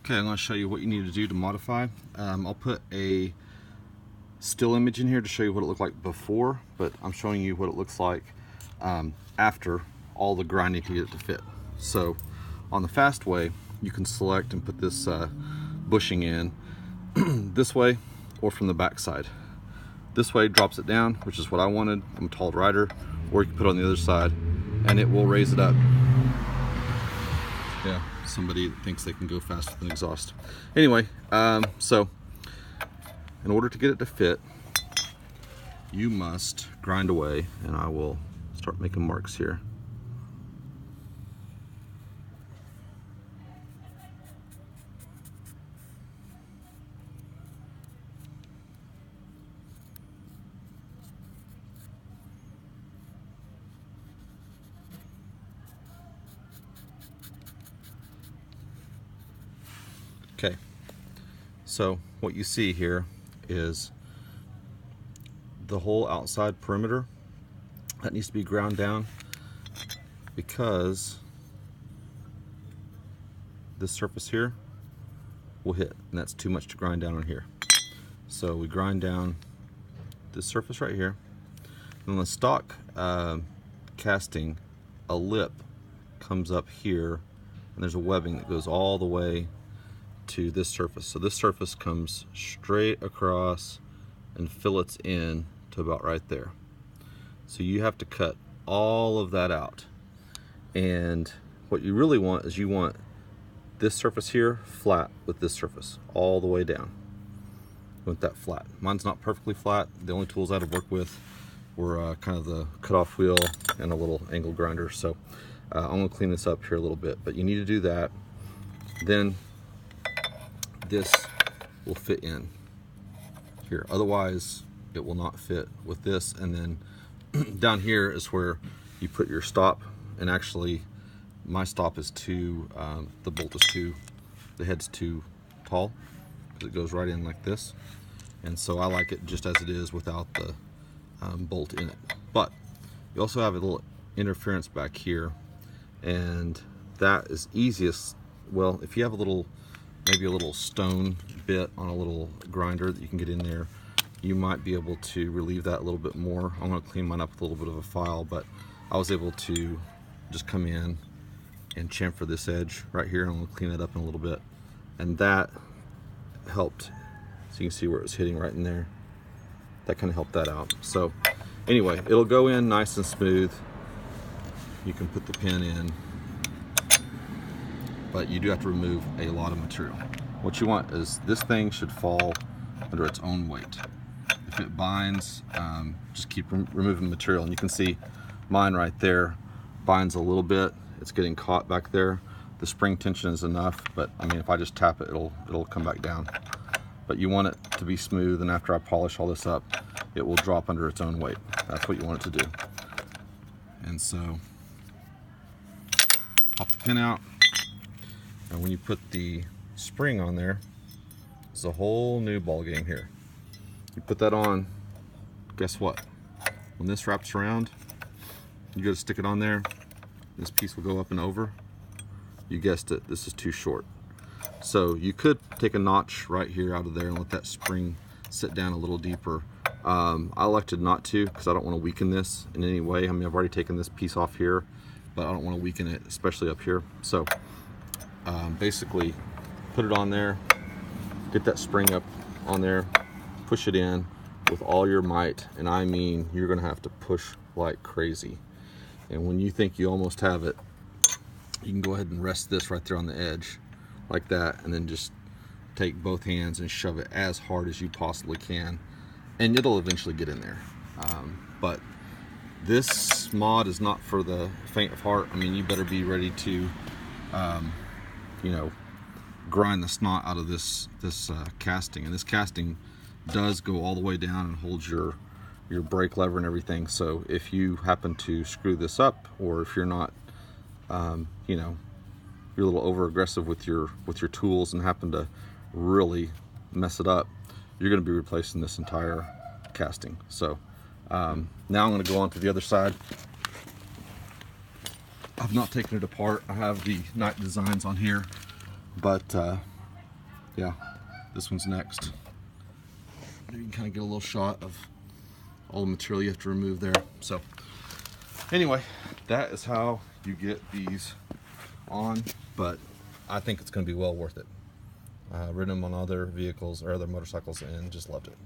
Okay, I'm going to show you what you need to do to modify. I'll put a still image in here to show you what it looked like before, but I'm showing you what it looks like after all the grinding to get it to fit. So on the Fastway, you can select and put this bushing in this way or from the back side. This way drops it down, which is what I wanted. I'm a tall rider. Or you can put it on the other side and it will raise it up. Yeah, somebody that thinks they can go faster than exhaust. Anyway, so in order to get it to fit, you must grind away, and I will start making marks here. Okay, so what you see here is the whole outside perimeter that needs to be ground down, because this surface here will hit, and that's too much to grind down on here. So we grind down this surface right here. And on the stock casting, a lip comes up here, and there's a webbing that goes all the way to this surface. So this surface comes straight across and fillets in to about right there. So you have to cut all of that out. And what you really want is you want this surface here flat with this surface all the way down. You want that flat. Mine's not perfectly flat. The only tools I had to work with were kind of the cutoff wheel and a little angle grinder. So I'm gonna clean this up here a little bit, but you need to do that. Then this will fit in here. Otherwise, it will not fit with this. And then down here is where you put your stop. And actually, my stop is too, the bolt is too, the head's too tall, because it goes right in like this. And so I like it just as it is without the bolt in it. But you also have a little interference back here, and that is easiest, well, if you have a little, maybe a little stone bit on a little grinder that you can get in there, you might be able to relieve that a little bit more. I'm going to clean mine up with a little bit of a file, but I was able to just come in and chamfer this edge right here. I'm going to clean it up in a little bit, and that helped. So you can see where it was hitting right in there. That kind of helped that out. So anyway, it'll go in nice and smooth. You can put the pin in, but you do have to remove a lot of material. What you want is this thing should fall under its own weight. If it binds, just keep removing the material. And you can see mine right there binds a little bit. It's getting caught back there. The spring tension is enough, but I mean, if I just tap it, it'll come back down. But you want it to be smooth, and after I polish all this up, it will drop under its own weight. That's what you want it to do. And so, pop the pin out, and when you put the spring on there, it's a whole new ball game here. You put that on, guess what? When this wraps around, you go to stick it on there, this piece will go up and over. You guessed it, this is too short. So you could take a notch right here out of there and let that spring sit down a little deeper. I elected not to, because I don't want to weaken this in any way. I mean, I've already taken this piece off here, but I don't want to weaken it, especially up here. So basically, put it on there, get that spring up on there, push it in with all your might, and I mean, you're gonna have to push like crazy. And when you think you almost have it, you can go ahead and rest this right there on the edge like that, and then just take both hands and shove it as hard as you possibly can, and it'll eventually get in there. But this mod is not for the faint of heart. I mean, you better be ready to you know, grind the snot out of this casting. And this casting does go all the way down and holds your brake lever and everything. So if you happen to screw this up, or if you're not you know, you're a little over aggressive with your tools and happen to really mess it up, you're going to be replacing this entire casting. So now I'm going to go on to the other side. I've not taken it apart. I have the night designs on here, but yeah, this one's next. You can kind of get a little shot of all the material you have to remove there. So anyway, that is how you get these on, but I think it's going to be well worth it. Ridden them on other vehicles or other motorcycles and just loved it.